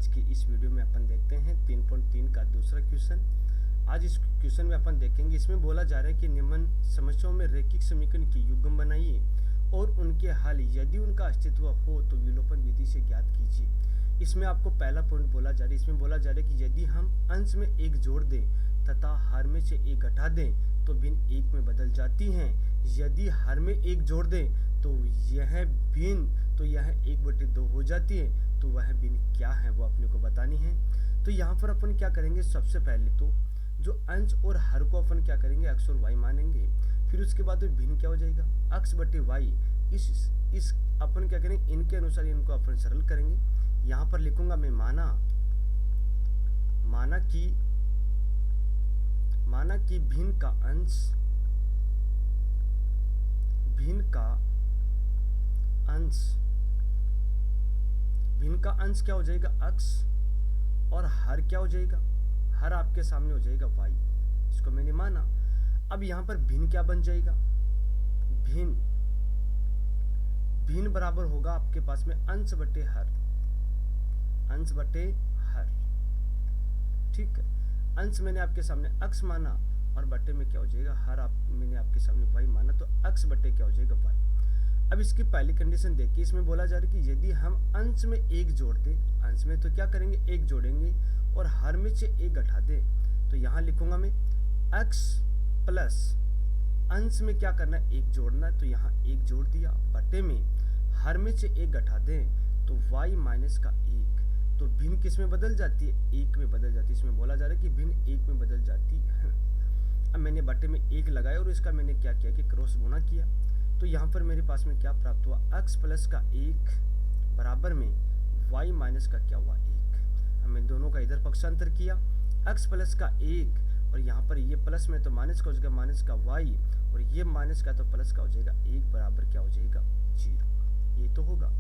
आज की इस वीडियो में अपन देखते हैं 3.3 का दूसरा क्वेश्चन। आज इस क्वेश्चन में अपन देखेंगे, इसमें बोला जा रहा है कि निम्न समस्याओं में रैखिक समीकरण की युग्म बनाइए और उनके हल यदि उनका अस्तित्व हो तो विलोपन विधि से ज्ञात कीजिए। इसमें आपको पहला पॉइंट बोला जा रहा है, इसमें बोला जा रहा है कि यदि हम अंश में एक जोड़ दें तथा हर में से एक घटा दें तो भिन्न एक में बदल जाती हैं। यदि हर में एक जोड़ दें तो यह भिन्न तो यह 1/2 हो जाती है, तो वह भिन्न क्या है वो अपने को बतानी है। तो यहाँ पर अपन क्या करेंगे, सबसे पहले तो जो अंश और हर को अपन क्या करेंगे, x और y मानेंगे। फिर उसके बाद भिन्न क्या हो जाएगा, x बटे वाई। इस अपन क्या करेंगे, इनके अनुसार इनको अपन सरल करेंगे। यहाँ पर लिखूंगा मैं माना कि भिन्न का अंश क्या हो जाएगा, x, और हर क्या हो जाएगा, हर आपके सामने हो जाएगा y। इसको मैंने माना। अब यहाँ पर भिन्न क्या बन जाएगा, भिन्न बराबर होगा आपके पास में अंश बटे हर। ठीक है, अंश मैंने आपके सामने x माना और बटे में क्या हो जाएगा, हर मैंने आपके सामने y माना, तो x बटे क्या हो जाएगा y। अब इसकी पहली कंडीशन देखिए, इसमें बोला जा रहा है कि यदि हम अंश में एक जोड़ दें, अंश में तो क्या करेंगे, एक जोड़ेंगे और हर में से एक घटा दें। तो यहाँ लिखूंगा मैं x प्लस अंश में क्या करना है, एक जोड़ना है, तो यहाँ एक जोड़ दिया, बटे में हर में से एक घटा दें तो y माइनस का 1। तो भिन्न किस में बदल जाती है, एक में बदल जाती है। इसमें बोला जा रहा है कि भिन्न एक में बदल जाती है। अब मैंने बटे में एक लगाया और इसका मैंने क्या किया कि क्रॉस गुणा किया। तो यहाँ पर मेरे पास में क्या प्राप्त हुआ, x प्लस का 1 बराबर में y माइनस का क्या हुआ, 1। अब मैं दोनों का इधर पक्षांतर किया, x प्लस का 1 और यहाँ पर ये प्लस में तो माइनस का हो जाएगा, माइनस का y, और ये माइनस का तो प्लस का हो जाएगा, 1 बराबर क्या हो जाएगा, 0। ये तो होगा,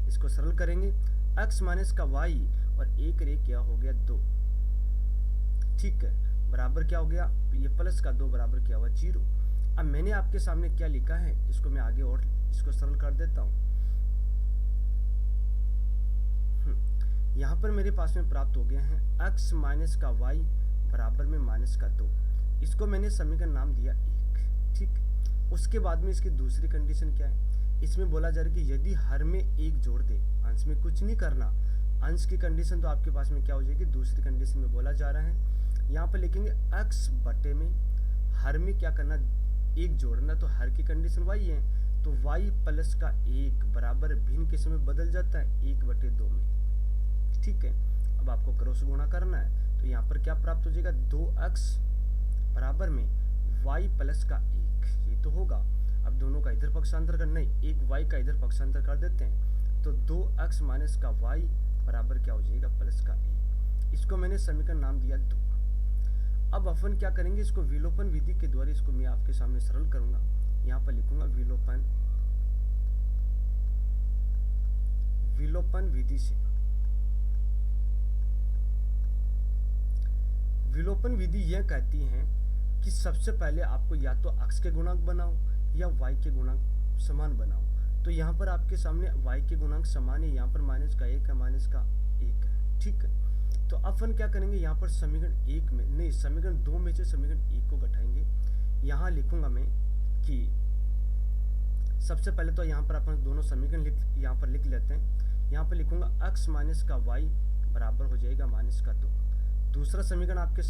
इसको सरल करेंगे, x माइनस का y और 1 रे क्या हो गया, 2। ठीक है, बराबर क्या हो गया, ये प्लस का 2 बराबर क्या हुआ, 0। अब मैंने आपके सामने क्या लिखा है, इसको मैं आगे और इसको सरल कर देता हूं। यहां पर मेरे पास में प्राप्त हो गया है x माइनस का y बराबर में माइनस का 2। इसको मैंने समीकरण नाम दिया 1। ठीक, उसके बाद में इसकी दूसरी कंडीशन क्या है, इसमें बोला जा रहा है कि यदि हर में एक जोड़ दे, अंश में कुछ नहीं करना। अंश की कंडीशन तो आपके पास में क्या हो जाएगी, दूसरी कंडीशन में बोला जा रहा है, यहाँ पर लिखेंगे x बटे में हर में क्या करना, एक जोड़ना, तो हर की कंडीशन y है, तो y प्लस का 1 बराबर भिन्न किस में बदल जाता है, 1/2 में। ठीक है, अब आपको क्रॉस गुणा करना है, तो यहाँ पर क्या प्राप्त हो जाएगा, 2x बराबर में y प्लस का 1। ये तो होगा। अब दोनों का इधर पक्षांतर करना है, एक y का इधर पक्षांतर कर देते हैं, तो 2x माइनस का y बराबर क्या हो जाएगा, प्लस का 1। इसको मैंने समीकरण नाम दिया 2। अब अपन क्या करेंगे, इसको विलोपन विधि के द्वारा इसको मैं आपके सामने सरल करूंगा। यहाँ पर लिखूंगा विलोपन विधि से। विलोपन विधि यह कहती है कि सबसे पहले आपको या तो x के गुणांक बनाओ या y के गुणांक समान बनाओ। तो यहाँ पर आपके सामने y के गुणांक समान है, यहाँ पर माइनस का 1 है, माइनस का 1 है। ठीक है, तो अपन क्या करेंगे, यहाँ पर समीकरण 2 में से समीकरण 1 को घटाएंगे। यहाँ लिखूंगा मैं कि सबसे पहले तो यहाँ पर अपन दोनों समीकरण यहाँ पर लिख लेते हैं। यहाँ पर लिखूंगा x माइनस का y बराबर हो जाएगा माइनस का 2। दूसरा समीकरण आपके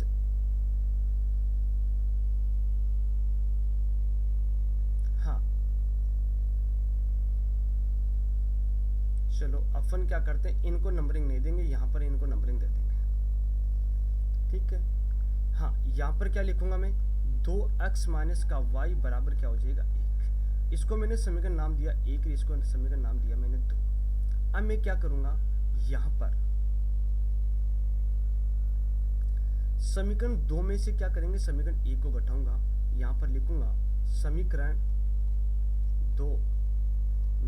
चलो अपन क्या करते हैं, इनको नंबरिंग नहीं देंगे, यहाँ पर इनको नंबरिंग दे देंगे। ठीक है, हाँ, यहाँ पर क्या लिखूंगा मैं, 2x माइनस का y बराबर क्या हो जाएगा, 1। इसको मैंने समीकरण नाम दिया 1, इसको समीकरण नाम दिया मैंने 2। अब मैं क्या करूंगा, यहाँ पर समीकरण 2 में से क्या करेंगे, समीकरण 1 को घटाऊंगा। यहाँ पर लिखूंगा समीकरण 2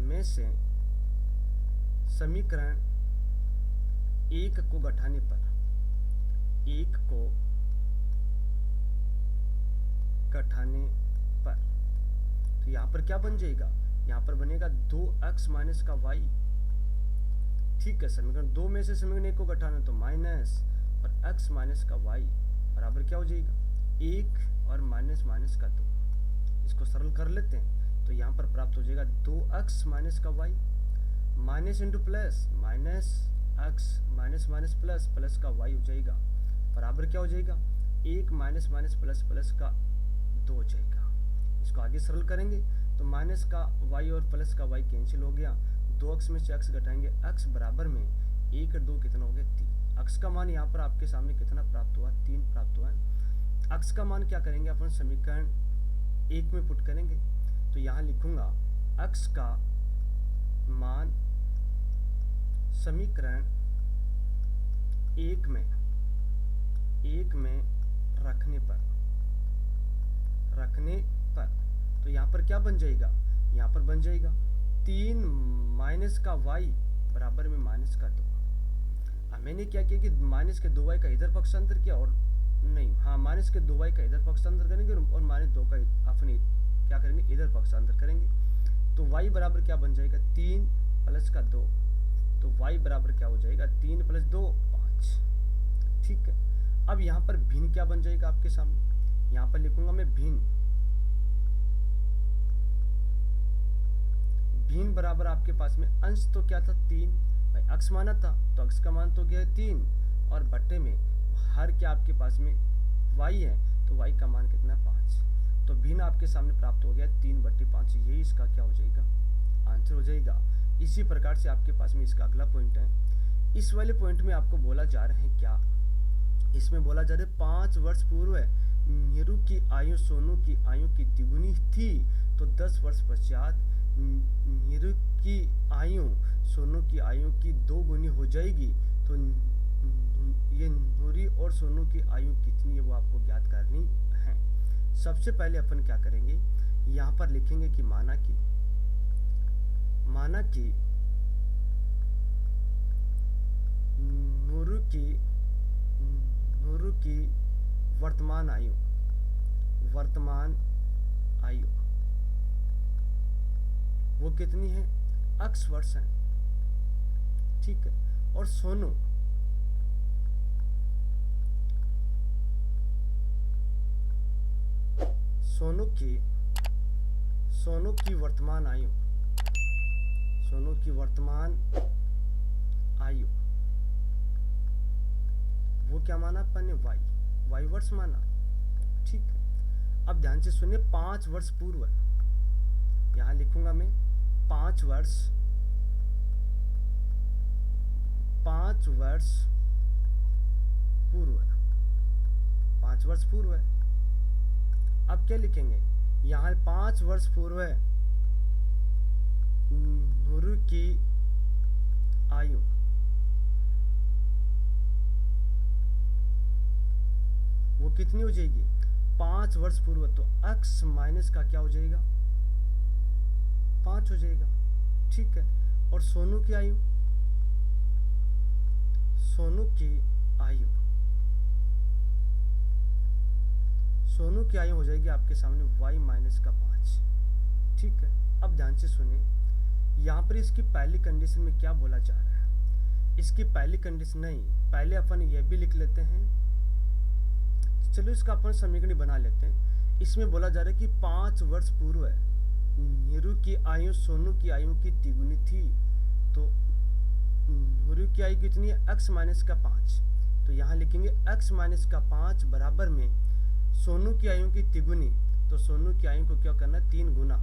में से समीकरण 1 को घटाने पर, तो यहाँ पर क्या बन जाएगा, यहाँ पर बनेगा 2x माइनस का y। ठीक है, समीकरण 2 में से समीकरण 1 को घटाना तो माइनस और x माइनस का y बराबर क्या हो जाएगा 1 और माइनस माइनस का 2। इसको सरल कर लेते हैं तो यहाँ पर प्राप्त हो जाएगा 2x माइनस का y minus into plus minus x minus minus plus plus का y हो जाएगा बराबर क्या हो जाएगा 1 माइनस माइनस प्लस प्लस का 2 हो जाएगा। इसको आगे सरल करेंगे तो माइनस का y और प्लस का y कैंसिल हो गया, 2x में से x घटाएंगे x बराबर में 1 और 2 कितना हो गया 3। x का मान यहाँ पर आपके सामने कितना प्राप्त हुआ 3 प्राप्त हुआ है। x का मान क्या करेंगे अपन समीकरण 1 में पुट करेंगे तो यहाँ लिखूंगा x का मान समीकरण 1 में रखने पर तो यहाँ पर क्या बन जाएगा, यहाँ पर बन जाएगा 3 माइनस का y बराबर में माइनस का 2। मैंने क्या किया कि माइनस के 2y का इधर पक्षांतर किया और नहीं, हाँ माइनस के 2y का इधर पक्षांतर करेंगे और माइनस 2 का अपने क्या करेंगे इधर पक्षांतर करेंगे तो y बराबर क्या बन जाएगा 3 प्लस का 2 तो y बराबर क्या हो जाएगा 3 प्लस 2 5। ठीक है, अब यहाँ पर भिन्न क्या बन जाएगा आपके सामने, यहाँ पर लिखूंगा मैं भिन्न बराबर आपके पास में अंश तो क्या था 3 भाई x माना था तो x का मान तो गया 3 और बट्टे में हर क्या आपके पास में y है तो y का मान कितना 5। तो भिन्न आपके सामने प्राप्त हो गया 3/5, यही इसका क्या हो जाएगा आंसर हो जाएगा। इसी प्रकार से आपके पास में इसका अगला पॉइंट है। इस वाले पॉइंट में आपको बोला जा रहा है क्या, इसमें बोला जा रहा है 5 वर्ष पूर्व नीरू की आयु सोनू की आयु की तिगुनी थी तो 10 वर्ष पश्चात नीरू की आयु सोनू की आयु की 2 गुनी हो जाएगी तो ये नूरी और सोनू की आयु कितनी है वो आपको ज्ञात करनी है। सबसे पहले अपन क्या करेंगे, यहाँ पर लिखेंगे कि माना कि नूरू की वर्तमान आयु वो कितनी है x वर्ष है। ठीक है, और सोनू की वर्तमान आयु वो क्या माना अपन ने y वर्ष माना। ठीक है, अब ध्यान से सुनिए 5 वर्ष पूर्व, यहां लिखूंगा मैं 5 वर्ष पूर्व है। अब क्या लिखेंगे, यहाँ 5 वर्ष पूर्व नूरू की आयु वो कितनी हो जाएगी 5 वर्ष पूर्व, तो x माइनस का क्या हो जाएगा 5 हो जाएगा। ठीक है, और सोनू की आयु हो जाएगी आपके सामने y माइनस का 5। ठीक है, अब ध्यान से सुनिए, यहाँ पर इसकी पहली कंडीशन में क्या बोला जा रहा है। इसकी पहली कंडीशन नहीं, पहले अपन ये भी लिख लेते हैं, चलो इसका अपन समीकरण बना लेते हैं। इसमें बोला जा रहा है कि 5 वर्ष पूर्व नीरू की आयु सोनू की आयु की तिगुनी थी तो नीरू की आयु कितनी है x माइनस का 5, तो यहाँ लिखेंगे x माइनस का 5 बराबर में सोनू की आयु की तिगुनी, तो सोनू की आयु को क्या करना है 3 गुना,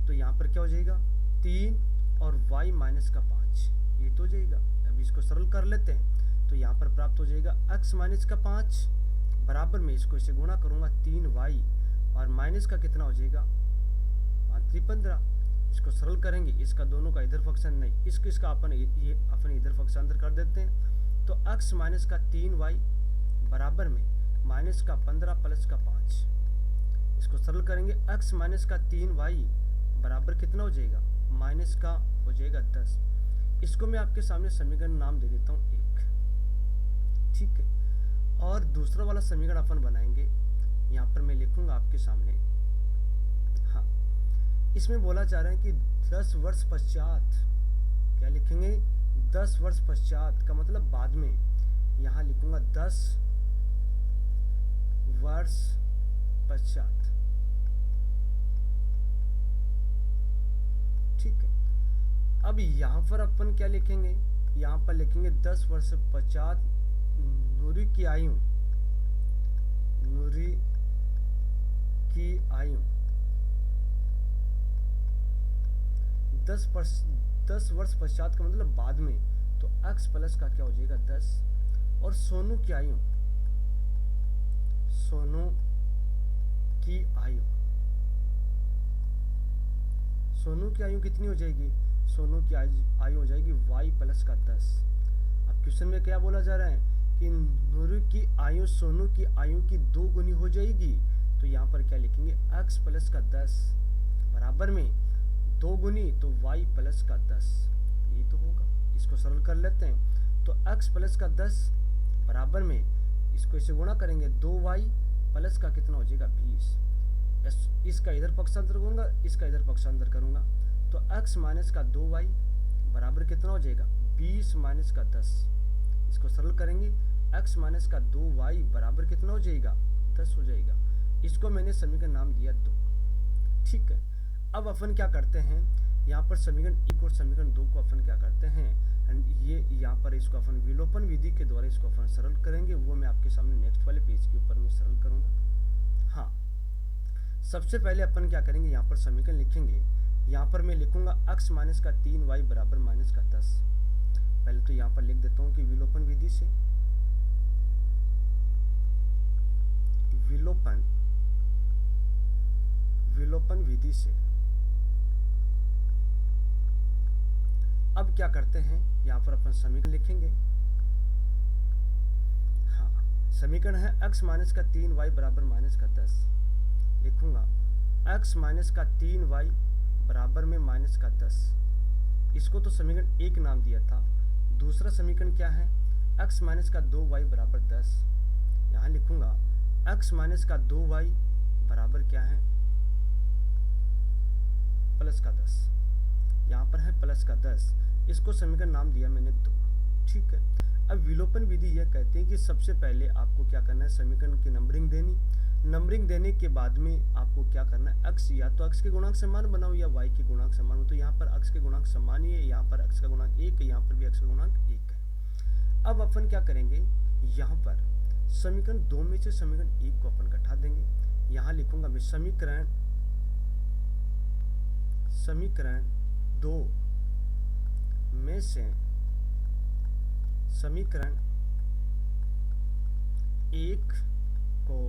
तो यहाँ पर क्या हो जाएगा 3 और y माइनस का 5 ये तो हो जाएगा। अब इसको सरल कर लेते हैं तो यहाँ पर प्राप्त हो जाएगा x माइनस का 5 बराबर में इसको इसे गुणा करूंगा 3y और माइनस का कितना हो जाएगा 15। इसको सरल करेंगे, इसका दोनों का इधर फंक्शन नहीं, इसका अपन ये अपन इधर फंक्शन कर देते हैं तो x माइनस का 3y बराबर में माइनस का 15 प्लस का 5। इसको सरल करेंगे x माइनस का 3y बराबर कितना हो जाएगा माइनस का हो जाएगा 10। इसको मैं आपके सामने समीकरण नाम दे देता हूँ 1। ठीक है, और दूसरा वाला समीकरण अपन बनाएंगे, यहाँ पर मैं लिखूंगा आपके सामने। हाँ, इसमें बोला जा रहा है कि 10 वर्ष पश्चात क्या लिखेंगे 10 वर्ष पश्चात का मतलब बाद में, यहाँ लिखूंगा 10 वर्ष पश्चात। ठीक है, अब यहाँ पर अपन क्या लिखेंगे, यहाँ पर लिखेंगे 10 वर्ष पश्चात नूरी की आयु, नूरी की आयु 10 वर्ष पश्चात का मतलब बाद में, तो x प्लस का क्या हो जाएगा 10। और सोनू की आयु, सोनू की आयु, सोनू की आयु कितनी हो जाएगी, सोनू की आयु हो जाएगी y प्लस का 10। अब क्वेश्चन में क्या बोला जा रहा है कि नूरू की आयु सोनू की आयु की 2 गुनी हो जाएगी, तो यहाँ पर क्या लिखेंगे x प्लस का 10 बराबर में 2 गुनी तो y प्लस का 10, ये तो होगा। इसको सरल कर लेते हैं, तो x प्लस का 10 बराबर में इसको इसे गुणा करेंगे 2y प्लस का कितना हो जाएगा 20। इसका इधर पक्षांतर करूंगा, इसका इधर पक्षांतर करूंगा, तो x माइनस का 2y बराबर कितना हो जाएगा 20 माइनस का 10। इसको सरल करेंगे, x माइनस का 2y बराबर कितना हो जाएगा 10 हो जाएगा। इसको मैंने समीकरण नाम दिया 2। ठीक है, अब अपन क्या करते हैं, यहाँ पर समीकरण 1 और समीकरण 2 को अपन क्या करते हैं, ये यहाँ पर इसको अपन विलोपन विधि के द्वारा इसको अपन सरल करेंगे, वो मैं आपके सामने नेक्स्ट वाले पेज के ऊपर में सरल करूंगा। हाँ, सबसे पहले अपन क्या करेंगे, यहाँ पर समीकरण लिखेंगे, यहाँ पर मैं लिखूंगा x माइनस का 3y बराबर माइनस का 10। पहले तो यहाँ पर लिख देता हूँ कि विलोपन विधि से, विलोपन विधि से। अब क्या करते हैं, यहाँ पर अपन समीकरण लिखेंगे। हाँ, समीकरण है x माइनस का 3y बराबर माइनस का 10। लिखूंगा x माइनस का 3y बराबर में माइनस का 10। इसको तो समीकरण 1 नाम दिया था। दूसरा समीकरण क्या है, x माइनस का 2y बराबर 10। यहाँ लिखूंगा x माइनस का 2y बराबर क्या है प्लस का 10। यहाँ पर है प्लस का 10, इसको समीकरण नाम दिया मैंने 2। ठीक है, अब विलोपन विधि यह कहते हैं कि सबसे पहले आपको क्या करना है, समीकरण की नंबरिंग देनी, नंबरिंग देने के बाद में आपको क्या करना है, x या तो x के गुणांक समान बनाओ या y के गुणांक समान हो। तो यहाँ पर x के गुणांक समान ही है, यहाँ पर x का गुणांक 1 है, यहाँ पर भी x का गुणांक 1 है। अब अपन क्या करेंगे, यहाँ पर समीकरण 2 में से समीकरण 1 को अपन घटा देंगे। यहाँ लिखूंगा मैं समीकरण 2 में से समीकरण 1 को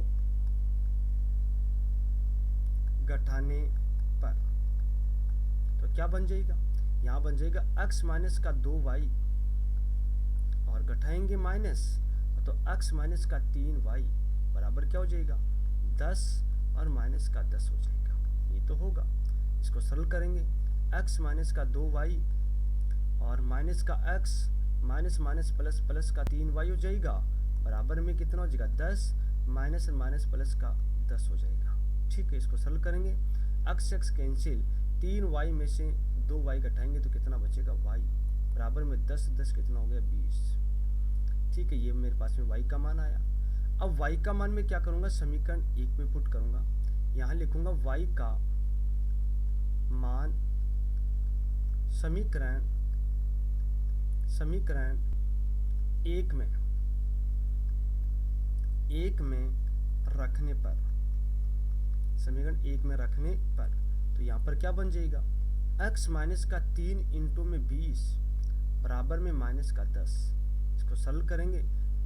घटाने पर तो क्या बन जाएगा, यहाँ बन जाएगा x माइनस का 2y और घटाएंगे माइनस, तो x माइनस का 3y बराबर क्या हो जाएगा 10 और माइनस का 10 हो जाएगा, ये तो होगा। इसको सरल करेंगे, x माइनस का 2y और माइनस का x minus minus plus plus का 3y हो जाएगा, बराबर में कितना हो जाएगा 10 माइनस माइनस प्लस का 10 हो जाएगा। ठीक है, इसको सरल करेंगे, x कैंसिल, 3y में से 2y घटाएंगे तो कितना बचेगा y, बराबर में 10 10 कितना हो गया 20। ठीक है, ये मेरे पास में y का मान आया। अब y का मान में क्या करूंगा, समीकरण 1 में पुट करूंगा। यहाँ लिखूंगा y का मान समीकरण 1 में रखने पर, समीकरण 1 में रखने पर, तो यहाँ पर क्या बन जाएगा, x माइनस का 3 इंटू में 20 बराबर में माइनस का 10। इसको सरल करेंगे,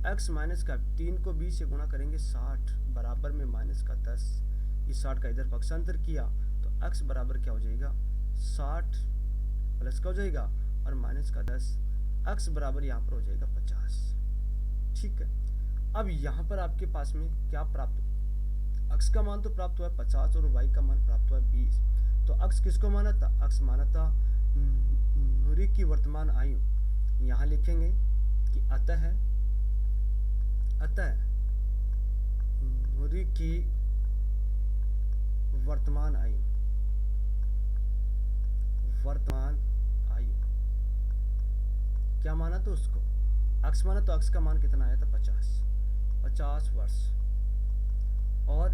x माइनस का 3 को 20 से गुणा करेंगे 60 बराबर में माइनस का 10। इस 60 का इधर पक्षांतर किया तो x बराबर क्या हो जाएगा 60 प्लस का हो जाएगा और माइनस का 10, x बराबर यहाँ पर हो जाएगा 50। ठीक है, अब यहाँ पर आपके पास में क्या प्राप्त, x का मान तो प्राप्त हुआ है 50 और y का मान प्राप्त हुआ है 20। तो x किसको माना था, x माना था नूरी की वर्तमान आयु। यहाँ लिखेंगे कि अतः नूरी की वर्तमान आयु क्या माना तो उसको अक्स माना, तो अक्स का मान कितना आया था 50 वर्ष। और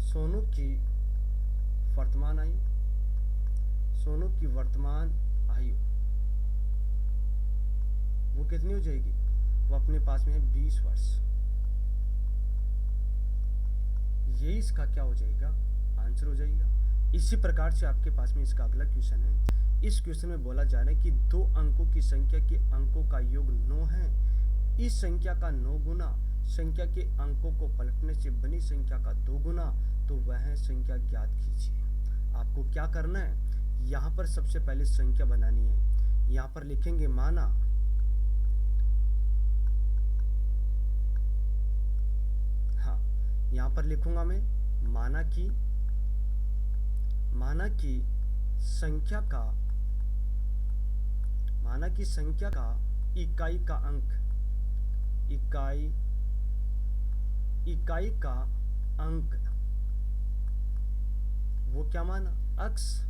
सोनू की वर्तमान आयु, सोनू की वर्तमान आयु वो कितनी हो जाएगी, वो अपने पास में है 20 वर्ष। ये इसका क्या हो जाएगा, आंसर हो जाएगा। इसी प्रकार से आपके पास में इसका अगला क्वेश्चन है। इस क्वेश्चन में बोला जा रहा है कि 2 अंकों की संख्या के अंकों का योग 9 है। इस संख्या का 9 गुना संख्या के अंकों को पलटने से बनी संख्या का 2 गुना, तो वह संख्या ज्ञात कीजिए। आपको क्या करना है, यहाँ पर सबसे पहले संख्या बनानी है। यहाँ पर लिखेंगे माना, हाँ यहाँ पर लिखूंगा मैं माना कि संख्या का इकाई का अंक वो क्या माना, अक्स,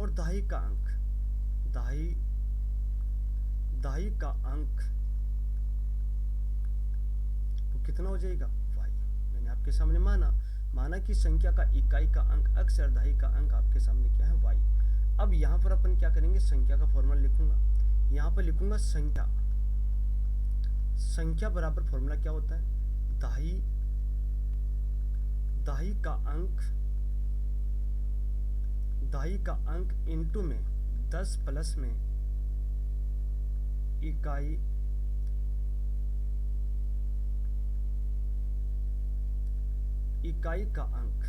और दाही का अंक वो कितना हो जाएगा, y। मैंने आपके सामने माना कि संख्या का इकाई का अंक अक्स और दाही का अंक आपके सामने क्या है, y। अब यहाँ पर अपन क्या करेंगे, संख्या का फॉर्मूला लिखूंगा। यहाँ पर लिखूंगा संख्या बराबर फॉर्मूला क्या होता है, दाही का अंक इनटू में 10 प्लस में इकाई का अंक।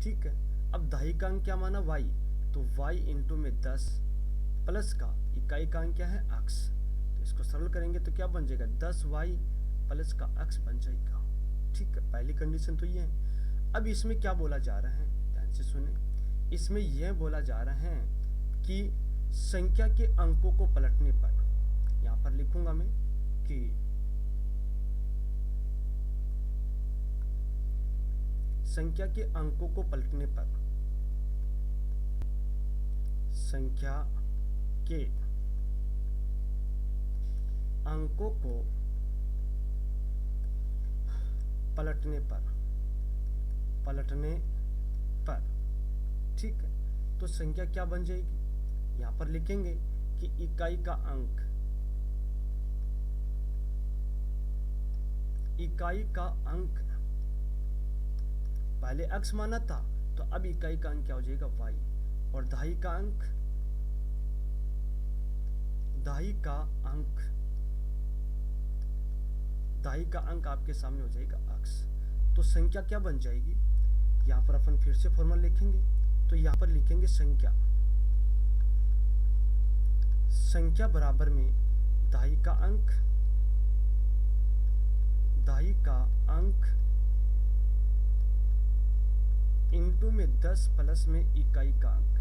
ठीक है, अब दाही का अंक क्या माना, y, तो y इंटू में 10 प्लस का इकाई का अंक क्या है, अक्स। तो इसको सरल करेंगे तो क्या बन जाएगा, 10y प्लस का अक्स बन जाएगा। ठीक है, पहली कंडीशन तो ये है। अब इसमें क्या बोला जा रहा है, ध्यान से सुने। इसमें यह बोला जा रहा है कि संख्या के अंकों को पलटने पर, यहां पर लिखूंगा मैं कि संख्या के अंकों को पलटने पर, संख्या के अंकों को पलटने पर, ठीक है, तो संख्या क्या बन जाएगी, यहां पर लिखेंगे कि इकाई का अंक पहले अक्स माना था, तो अब इकाई का अंक क्या हो जाएगा, y, और दाही का अंक आपके सामने हो जाएगा अक्स। तो संख्या क्या बन जाएगी, यहां पर अपन फिर से फॉर्मूला लिखेंगे। तो यहां पर लिखेंगे संख्या बराबर में दाही का अंक इनटू में 10 प्लस में इकाई का अंक।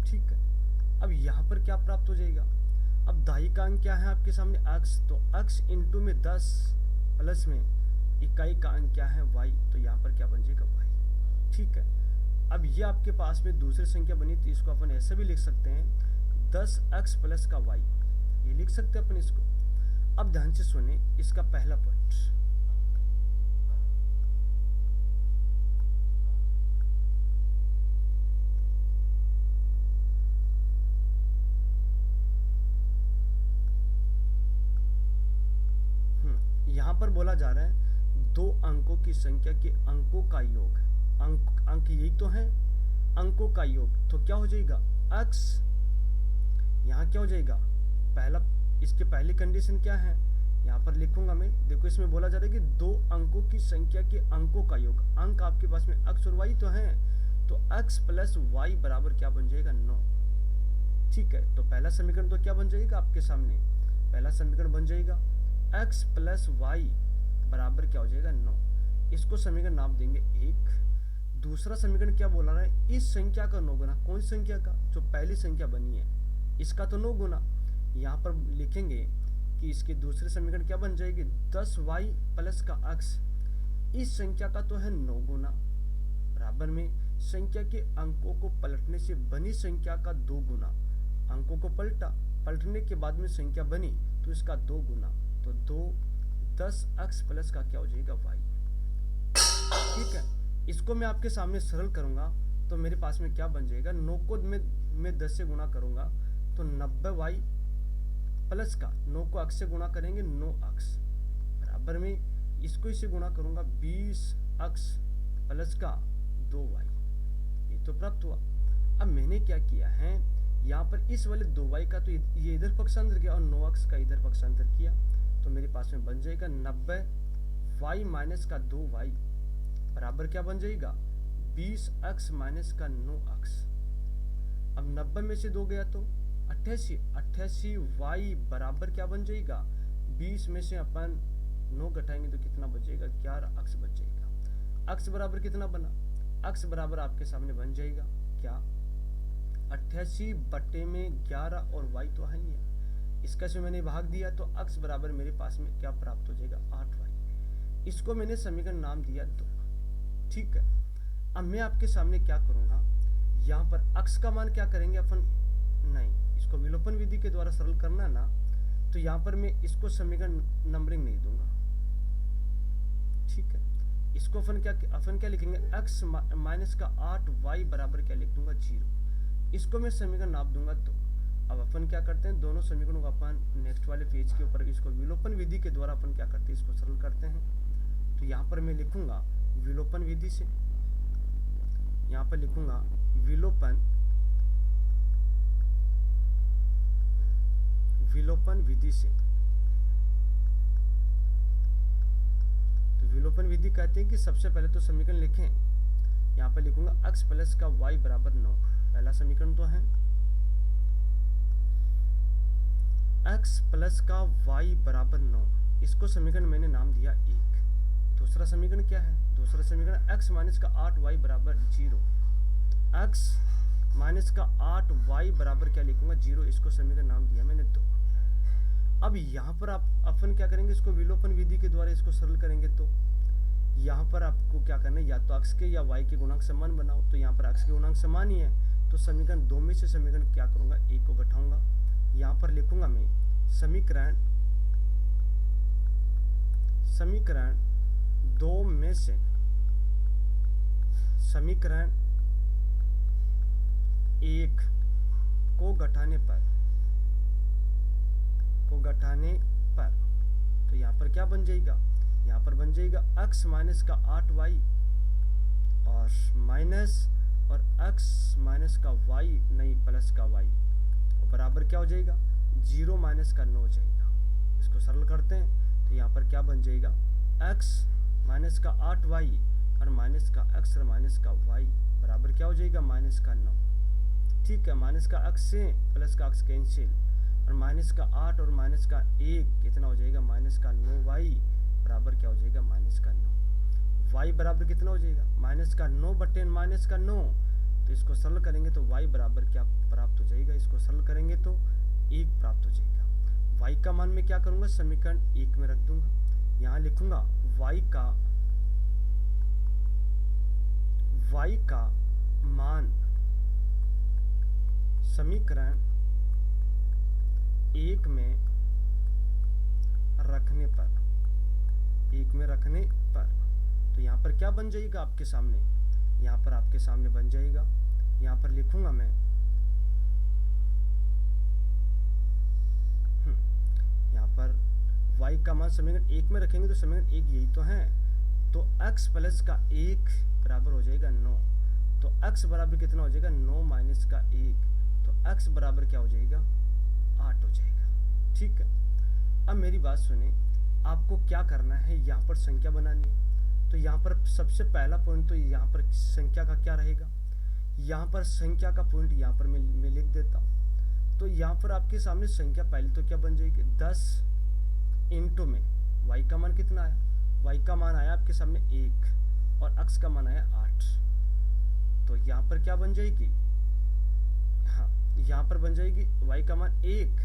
ठीक है, अब यहां पर क्या प्राप्त हो जाएगा, अब दाही का अंक क्या है आपके सामने, अक्स, तो अक्स इंटू में 10 प्लस में इकाई का अंक क्या है, y, तो यहाँ पर क्या बन जाएगा, y। ठीक है, अब ये आपके पास में दूसरी संख्या बनी, तो इसको अपन ऐसे भी लिख सकते हैं 10x प्लस का y, ये लिख सकते हैं अपन इसको। अब ध्यान से सुने इसका पहला पॉइंट, यहां पर बोला जा रहा है 2 अंकों की संख्या के अंकों का योग, अंक यही तो है, अंकों का योग, तो क्या हो जाएगा, x। यहां क्या हो जाएगा, पहला, इसके पहली कंडीशन क्या है, यहां पर लिखूंगा मैं। देखो इसमें बोला जा रहा है कि 2 अंकों की संख्या के अंकों का योग, अंक आपके पास में x और y तो है, तो x प्लस y बराबर क्या बन जाएगा, 9। ठीक है, तो पहला समीकरण तो क्या बन जाएगा आपके सामने, पहला समीकरण बन जाएगा x प्लस y बराबर क्या हो जाएगा, 9। इसको समीकरण नाम देंगे 1। दूसरा समीकरण क्या बोला रहा है, इस संख्या का 9 गुना, कौन सी संख्या का, जो पहली संख्या बनी है, इसका तो 9 गुना। यहाँ पर लिखेंगे कि इसकी दूसरी समीकरण क्या बन जाएगी, 10y प्लस का x इस संख्या का तो है 9 गुना, बराबर में संख्या के अंकों को पलटने से बनी संख्या का 2 गुना, अंकों को पलटने के बाद में संख्या बनी तो इसका 2 गुना, तो 10x प्लस का क्या हो जाएगा y। ठीक है, इसको मैं आपके सामने सरल करूंगा तो मेरे पास में क्या बन जाएगा, 9 को मैं 10 से गुणा करूंगा तो 90y प्लस का 9 को x से गुणा करेंगे 9x, बराबर में इसको इससे गुणा करूंगा 20x प्लस का 2y, ये तो प्राप्त हुआ। अब मैंने क्या किया है, यहाँ पर इस वाले 2y का तो ये इधर पक्षांतर किया और 9x का इधर पक्षांतर किया, तो मेरे पास में बन जाएगा 90y माइनस का 2y बराबर क्या बन जाएगा, 20x माइनस का 9x। अब 90 में से 2 गया तो 88y बराबर क्या बन जाएगा, 20 में से अपन 9 घटाएंगे तो कितना बचेगा, 11x बच जाएगा। x बराबर कितना बना, x बराबर आपके सामने बन जाएगा क्या, 88 बटे में 11 और y तो है ही है, इसका से मैंने भाग दिया तो x बराबर मेरे पास में क्या प्राप्त हो जाएगा, 8y। इसको मैंने समीकरण नाम दिया 2। ठीक है, अब मैं आपके सामने क्या करूंगा, यहाँ पर x का मान क्या करेंगे अपन, नहीं इसको विलोपन विधि के द्वारा सरल करना ना, तो यहाँ पर मैं इसको समीकरण नंबरिंग नहीं दूंगा। ठीक है, इसको अपन क्या लिखेंगे, x माइनस का 8y बराबर क्या लिख दूंगा, 0। इसको मैं समीकरण नाप दूंगा 2। अब अपन क्या करते हैं, दोनों समीकरणों को अपन नेक्स्ट वाले पेज के ऊपर इसको विलोपन विधि के द्वारा अपन क्या करते हैं, इसको सरल करते हैं। तो यहाँ पर मैं लिखूंगा विलोपन विधि से, यहाँ पर लिखूंगा विलोपन विधि से। तो विलोपन विधि कहते हैं कि सबसे पहले तो समीकरण लिखें, यहाँ पर लिखूंगा x प्लस का y बराबर 9, पहला समीकरण तो है x प्लस का y बराबर 9, इसको समीकरण मैंने नाम दिया 1। दूसरा समीकरण क्या है, दूसरा समीकरण x माइनस का 8y बराबर 0, x माइनस का 8y बराबर क्या लिखूंगा, 0, इसको समीकरण नाम दिया मैंने 2। अब यहाँ पर अपन क्या करेंगे, इसको विलोपन विधि के द्वारा इसको सरल करेंगे, तो यहाँ पर आपको क्या करना है, या तो x के या y के गुणांक समान बनाओ, तो यहाँ पर x के गुणांक समान ही है, तो समीकरण 2 में से समीकरण क्या करूंगा, 1 को घटाऊंगा, यहाँ पर लिखूंगा मैं समीकरण 2 में से समीकरण 1 को घटाने पर तो यहाँ पर क्या बन जाएगा, यहाँ पर बन जाएगा x माइनस का 8y और x माइनस का y नहीं प्लस का y, और बराबर क्या हो जाएगा, 0 माइनस का 9 हो जाएगा। इसको सरल करते हैं तो यहाँ पर क्या बन जाएगा, x माइनस का 8y और माइनस का x और माइनस का y बराबर क्या हो जाएगा, माइनस का 9। ठीक है, माइनस का x से प्लस का x कैंसिल, और माइनस का 8 और माइनस का 1 कितना हो जाएगा, माइनस का 9y बराबर क्या हो जाएगा, माइनस का 9। y बराबर कितना हो जाएगा, माइनस का 9 बटे माइनस का 9, तो इसको सरल करेंगे तो y बराबर क्या प्राप्त हो जाएगा, इसको सरल करेंगे तो 1 प्राप्त हो जाएगा। y का मान मैं क्या करूंगा, समीकरण 1 में रख दूंगा, यहाँ लिखूंगा y का मान समीकरण 1 में रखने पर तो यहाँ पर क्या बन जाएगा आपके सामने, यहाँ पर आपके सामने बन जाएगा, यहाँ पर लिखूंगा मैं यहाँ पर y का मान समीकरण 1 में रखेंगे तो समीकरण 1 यही तो है, तो x प्लस का 1 बराबर हो जाएगा 9, तो x बराबर कितना हो जाएगा, 9 माइनस का 1, तो x बराबर क्या हो जाएगा, 8 हो जाएगा। ठीक है, अब मेरी बात सुने, आपको क्या करना है, यहाँ पर संख्या बनानी है, तो यहाँ पर सबसे पहला पॉइंट तो यहाँ पर संख्या का क्या रहेगा, यहाँ पर संख्या का पॉइंट यहाँ पर मैं लिख देता हूँ। तो यहाँ पर आपके सामने संख्या पहले तो क्या बन जाएगी, 10 इंटू में y का मान कितना आया, y का मान आया आपके सामने 1 और x का मान आया 8, तो यहाँ पर क्या बन जाएगी, हाँ यहाँ पर बन जाएगी y का मान 1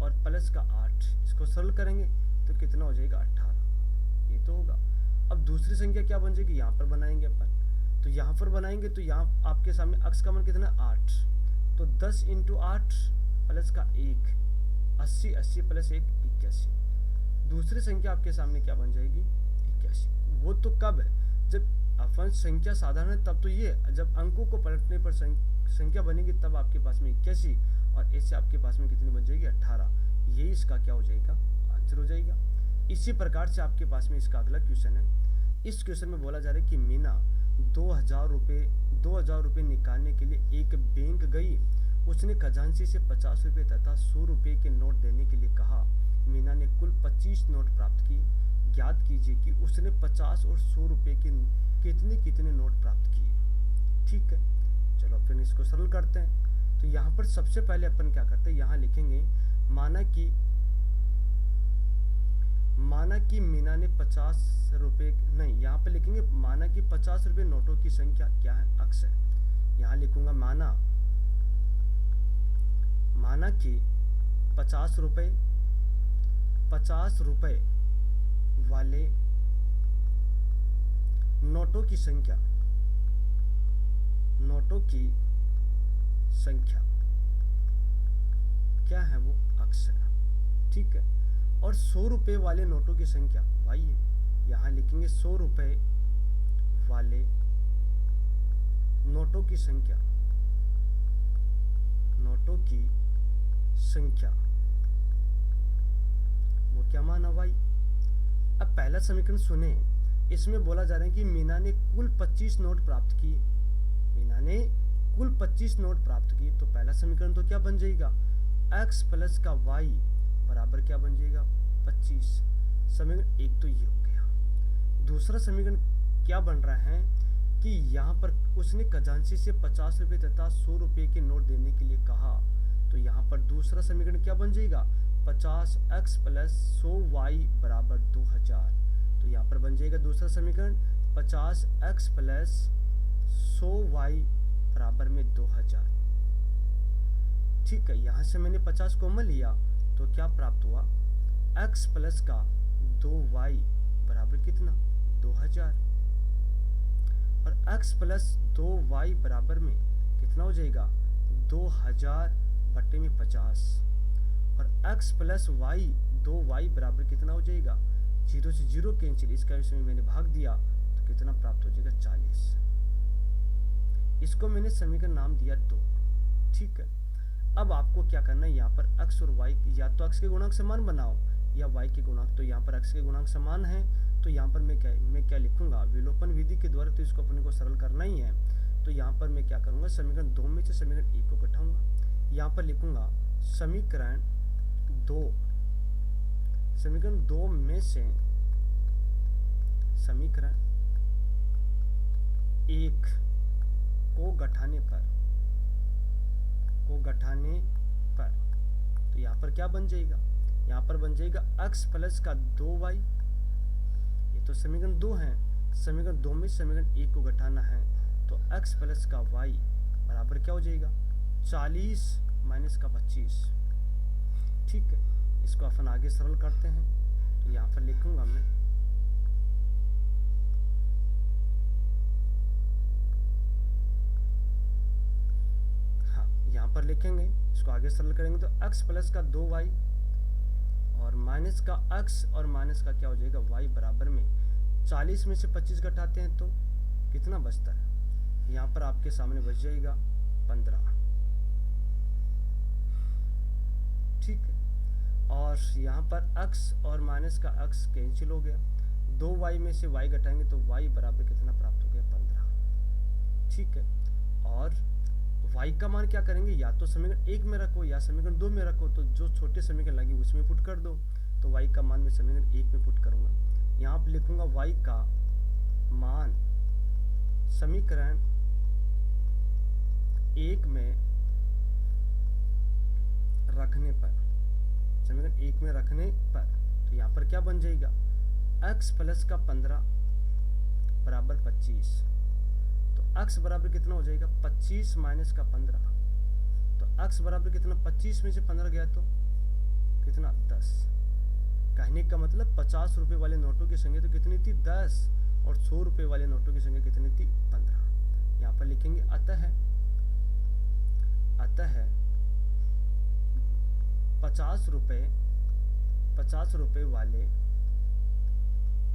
और प्लस का 8, इसको सरल करेंगे तो कितना हो जाएगा 18, ये तो होगा। अब दूसरी संख्या क्या बन जाएगी, यहाँ पर बनाएंगे अपन, तो यहाँ पर बनाएंगे तो यहाँ आपके सामने अक्स का मान कितना 8, तो 10 इंटू 8 प्लस का 1, 80, 80 प्लस 1 81। दूसरी संख्या आपके सामने क्या बन जाएगी 81। वो तो कब है, जब अपन संख्या साधारण है तब तो ये, जब अंकों को पलटने पर संख्या बनेगी तब आपके पास में 81 और ऐसे आपके पास में कितनी बन जाएगी 18। यही इसका क्या हो जाएगा आंसर हो जाएगा। इसी प्रकार से आपके पास में इसका अगला क्वेश्चन है। इस क्वेश्चन में बोला जा रहा है कि मीना 2000 रुपये निकालने के लिए एक बैंक गई। उसने खजांची से 50 रुपये तथा 100 रुपये के नोट देने के लिए कहा। मीना ने कुल 25 नोट प्राप्त किए। ज्ञात कीजिए कि उसने 50 और 100 रुपये के कितने नोट प्राप्त किए। ठीक है, चलो फिर इसको सरल करते हैं। तो यहाँ पर सबसे पहले अपन क्या करते हैं, यहाँ लिखेंगे माना कि मीना ने 50 रुपये, नहीं यहाँ पे लिखेंगे माना कि 50 रुपये नोटों की संख्या क्या है, अक्स है। यहाँ लिखूंगा माना कि 50 रुपये वाले नोटों की संख्या क्या है, वो अक्स है। ठीक है, और 100 रुपये वाले नोटों की संख्या वाई है। यहाँ लिखेंगे 100 रुपये वाले नोटों की संख्या वो क्या माना वाई। अब पहला समीकरण सुने, इसमें बोला जा रहा है कि मीना ने कुल 25 नोट प्राप्त किए। तो पहला समीकरण तो क्या बन जाएगा, x प्लस का y बराबर क्या बन जाएगा 25। समीकरण एक तो ये हो गया। दूसरा समीकरण क्या बन रहा है कि यहाँ पर उसने खजांची से 50 रुपये तथा 100 रुपये के नोट देने के लिए कहा। तो यहाँ पर दूसरा समीकरण क्या बन जाएगा 50x प्लस 100y बराबर 2000। तो यहाँ पर बन जाएगा दूसरा समीकरण 50x प्लस 100y बराबर में 2000। ठीक है, यहाँ से मैंने 50 कॉमन लिया तो क्या प्राप्त हुआ, x प्लस का 2y बराबर कितना 2000, और x प्लस 2y बराबर में कितना हो जाएगा 2000 बट्टे में 50, और x प्लस y 2y बराबर कितना हो जाएगा 0 से 0 कैंसिल, इसका इसमें मैंने भाग दिया तो कितना प्राप्त हो जाएगा 40। इसको मैंने समीकरण नाम दिया 2। ठीक है, अब आपको क्या करना है, यहाँ पर x और y या तो x के गुणांक समान बनाओ या y के गुणांक। तो यहाँ पर x के गुणांक समान है तो यहाँ पर मैं क्या लिखूंगा, विलोपन विधि के द्वारा तो इसको अपने को सरल करना ही है। तो यहाँ पर मैं क्या करूंगा, समीकरण 2 में से समीकरण 1 को घटाऊंगा। यहाँ पर लिखूंगा समीकरण 2 में से समीकरण 1 को घटाने पर तो यहाँ पर क्या बन जाएगा, यहाँ पर बन जाएगा x प्लस का 2y। ये तो समीकरण 2 है, समीकरण 2 में समीकरण 1 को घटाना है तो x प्लस का y बराबर क्या हो जाएगा 40 माइनस का 25। ठीक है, इसको अपन आगे सरल करते हैं। तो यहाँ पर लिखूंगा मैं यहाँ पर लिखेंगे, इसको आगे सरल करेंगे तो x प्लस का 2y और माइनस का x और माइनस का क्या हो जाएगा y बराबर में 40 में से 25 घटाते हैं तो कितना बचता है, यहाँ पर आपके सामने बच जाएगा 15। ठीक है, और यहाँ पर x और माइनस का x कैंसिल हो गया, 2y में से y घटाएंगे तो y बराबर कितना प्राप्त हो गया 15। ठीक है, और y का मान क्या करेंगे, या तो समीकरण 1 में रखो या समीकरण 2 में रखो, तो जो छोटे समीकरण लगे उसमें पुट कर दो। तो y का मान मैं समीकरण 1 में पुट करूंगा। यहाँ पर लिखूंगा y का मान समीकरण 1 में रखने पर तो यहाँ पर क्या बन जाएगा x प्लस का 15 बराबर 25। तो x बराबर कितना हो जाएगा 25 माइनस का 15। तो x बराबर कितना, 25 में से 15 गया तो कितना 10। कहने का मतलब 50 रुपए वाले नोटों की संख्या तो कितनी थी 10 और 100 रुपए वाले नोटों की संख्या कितनी थी 15। यहाँ पर लिखेंगे अतः 50 रुपए वाले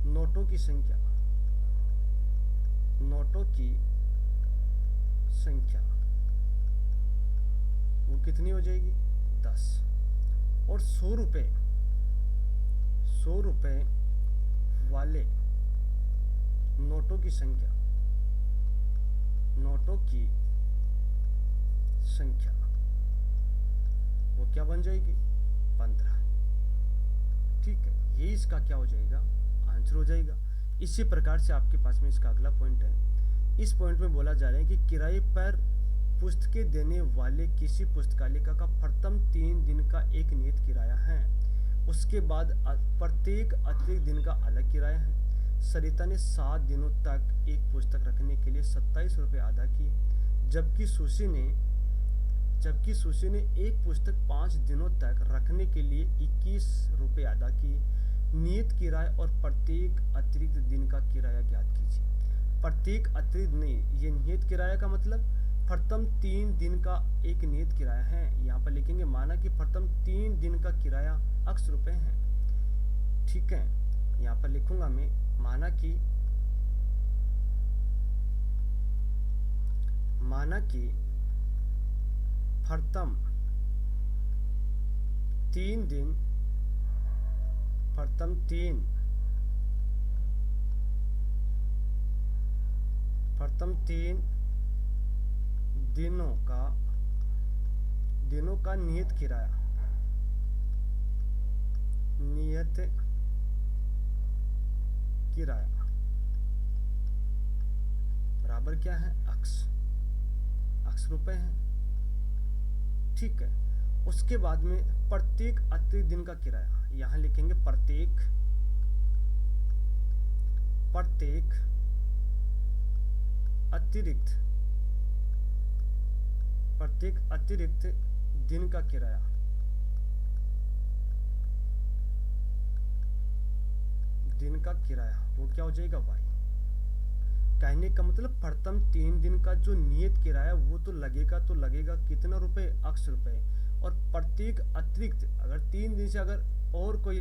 नोटों की संख्या वो कितनी हो जाएगी 10 और 100 रुपए वाले नोटों की संख्या वो क्या बन जाएगी 15। ठीक है, ये इसका क्या हो जाएगा आंसर हो जाएगा। इसी प्रकार से आपके पास में इसका अगला पॉइंट है। इस पॉइंट में बोला जा रहा है कि किराए पर पुस्तकें देने वाले किसी पुस्तकालय का प्रथम 3 दिन का एक नियत किराया है, उसके बाद प्रत्येक अतिरिक्त दिन का अलग किराया है। सरिता ने 7 दिनों तक एक पुस्तक रखने के लिए 27 रुपये अदा किए, जबकि सुशी ने एक पुस्तक 5 दिनों तक रखने के लिए 21 रुपये अदा किए। नियत किराया और प्रत्येक अतिरिक्त दिन का किराया ज्ञात कीजिए। प्रत्येक अतिरिक्त नहीं, ये नियत किराया का मतलब प्रथम 3 दिन का एक नियत किराया है। यहाँ पर लिखेंगे माना कि प्रथम 3 दिन का किराया x रुपए है। ठीक है, यहाँ पर लिखूंगा मैं माना कि प्रथम 3 दिनों का नियत किराया बराबर क्या है x रुपए है। ठीक है, उसके बाद में प्रत्येक अतिरिक्त दिन का किराया, यहां लिखेंगे प्रत्येक अतिरिक्त दिन का किराया वो क्या हो जाएगा y। कहने का मतलब प्रथम 3 दिन का जो नियत किराया वो तो लगेगा कितना रुपए x रुपए, और प्रत्येक अतिरिक्त अगर 3 दिन से अगर और कोई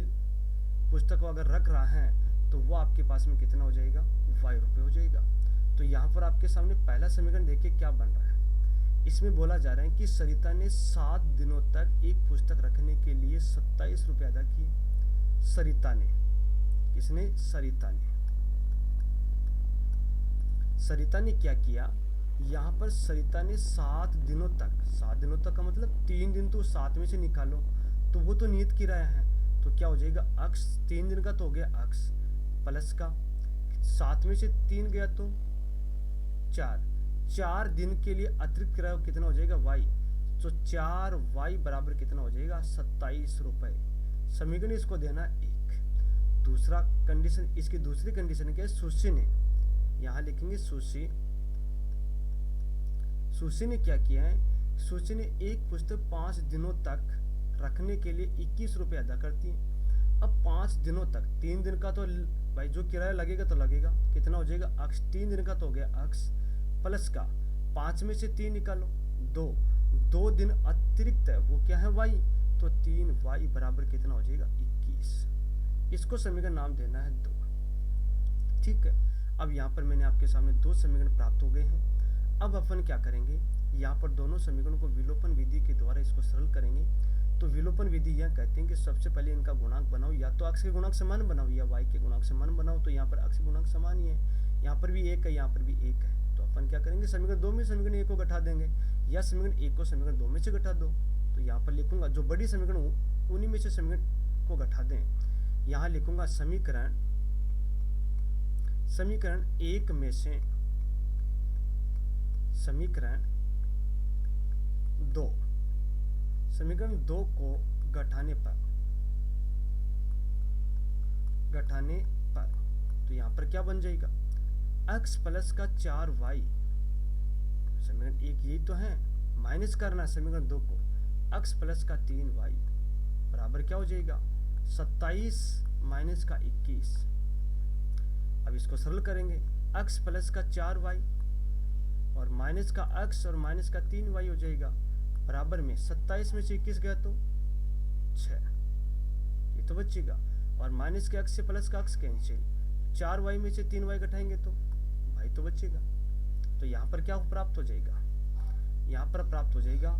पुस्तक अगर रख रहा है तो वो आपके पास में कितना हो जाएगा y रुपए हो जाएगा। तो यहाँ पर आपके सामने पहला समीकरण देखिए क्या बन रहा है। इसमें बोला जा रहा है कि सरिता ने 7 दिनों तक एक पुस्तक रखने के लिए 27 रुपये अदा किए। सरिता ने क्या किया, यहाँ पर सरिता ने 7 दिनों तक का मतलब 3 दिन तो 7 में से निकालो तो वो तो नियत किराया है, तो क्या हो जाएगा x 3 दिन का तो हो गया x प्लस का 7 में से 3 गया तो 4 दिन के लिए अतिरिक्त किराया कितना हो जाएगा y, तो 4y बराबर कितना हो जाएगा 27 रुपए। समीकरण इसको देना 1। दूसरा कंडीशन, इसकी दूसरी कंडीशन क्या है, सुशी ने, यहाँ लिखेंगे सुशी ने क्या किया है, सुशी ने एक पुस्तक 5 दिनों तक रखने के लिए 21 रुपये अदा करती है। अब 5 दिनों तक, 3 दिन का तो भाई जो किराया लगेगा तो लगेगा, कितना हो जाएगा x, 3 दिन का तो हो गया x प्लस का 5 में से 3 निकालो 2 दिन अतिरिक्त है वो क्या है y, तो 3y बराबर कितना हो जाएगा 21। इसको समीकरण नाम देना है 2। ठीक है, अब यहाँ पर मैंने आपके सामने 2 समीकरण प्राप्त हो गए हैं। अब अपन क्या करेंगे, यहाँ पर दोनों समीकरणों को विलोपन विधि के द्वारा इसको सरल करेंगे। तो विलोपन विधि यह कहते हैं कि सबसे पहले इनका गुणांक बनाओ, या तो x के गुणांक समान बनाओ या y के गुणांक समान बनाओ। तो यहाँ पर x के गुणांक समान ही है, यहाँ पर भी 1 है, यहाँ पर भी 1 है। तो अपन क्या करेंगे, समीकरण 2 में समीकरण 1 को घटा देंगे, या समीकरण 1 को समीकरण 2 में से घटा दो। तो यहाँ पर लिखूंगा जो बड़ी समीकरण उन्हीं में से समीकरण को घटा दें। यहाँ लिखूंगा समीकरण 1 में से समीकरण 2 को घटाने पर तो यहाँ पर क्या बन जाएगा x प्लस का 4y, समीकरण 1 यही तो है, माइनस करना समीकरण 2 को x प्लस का 3y बराबर क्या हो जाएगा 27 माइनस का 21। अब इसको सरल करेंगे, x प्लस का 4y और माइनस का x और माइनस का 3y हो जाएगा, बराबर में 27 में से 21 गया तो 6, ये तो बचेगा। और माइनस के x से प्लस का x कैंसिल, 4y में से 3y घटाएंगे तो y तो बचेगा। तो यहाँ पर क्या प्राप्त हो जाएगा, यहाँ पर प्राप्त हो जाएगा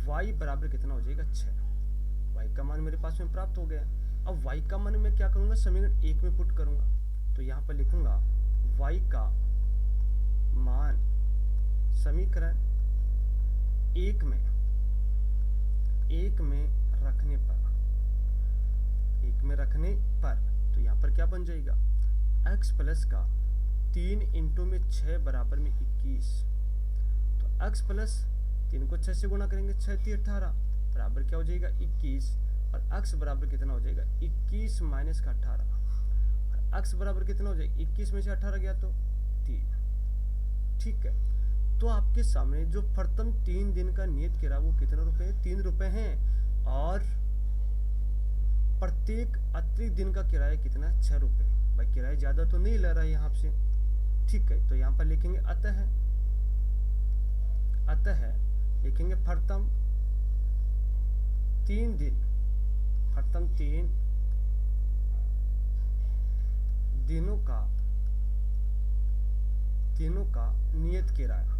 y बराबर कितना हो जाएगा 6। y का मान मेरे पास में प्राप्त हो गया। अब y का मान मैं क्या करूँगा, समीकरण 1 में पुट करूँगा। तो यहाँ पर लिखूंगा y का मान समीकरण 1 में रखने पर तो यहाँ पर क्या बन जाएगा, x प्लस का 3 इंटू में 6 बराबर में 21। तो x प्लस 3 को 6 से गुणा करेंगे, 6 3 18 बराबर क्या हो जाएगा 21। और x बराबर कितना हो जाएगा 21 माइनस का 18। और x बराबर कितना हो जाएगा 21 में से 18 गया तो 3। ठीक है, तो आपके सामने जो प्रथम 3 दिन का नियत किराया वो कितना रुपए है, 3 रुपए हैं। और प्रत्येक अतिरिक्त दिन का किराया कितना, 6 रुपए। भाई किराया ज्यादा तो नहीं ले रहा है यहाँ से। ठीक है, तो यहाँ पर लिखेंगे अतः लिखेंगे प्रथम 3 दिनों का नियत किराया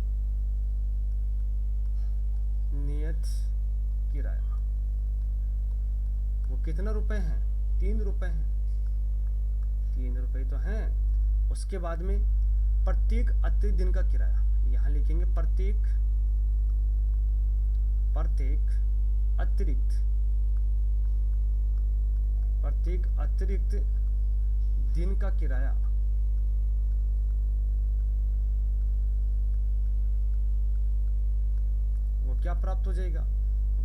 वो कितना रुपए हैं, 3 रुपए हैं। 3 रुपए तो हैं। उसके बाद में प्रत्येक अतिरिक्त दिन का किराया, यहाँ लिखेंगे प्रत्येक अतिरिक्त दिन का किराया वो क्या प्राप्त हो जाएगा,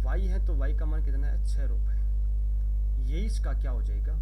y है तो y का मान कितना है 6 रुपए। ये इसका क्या हो जाएगा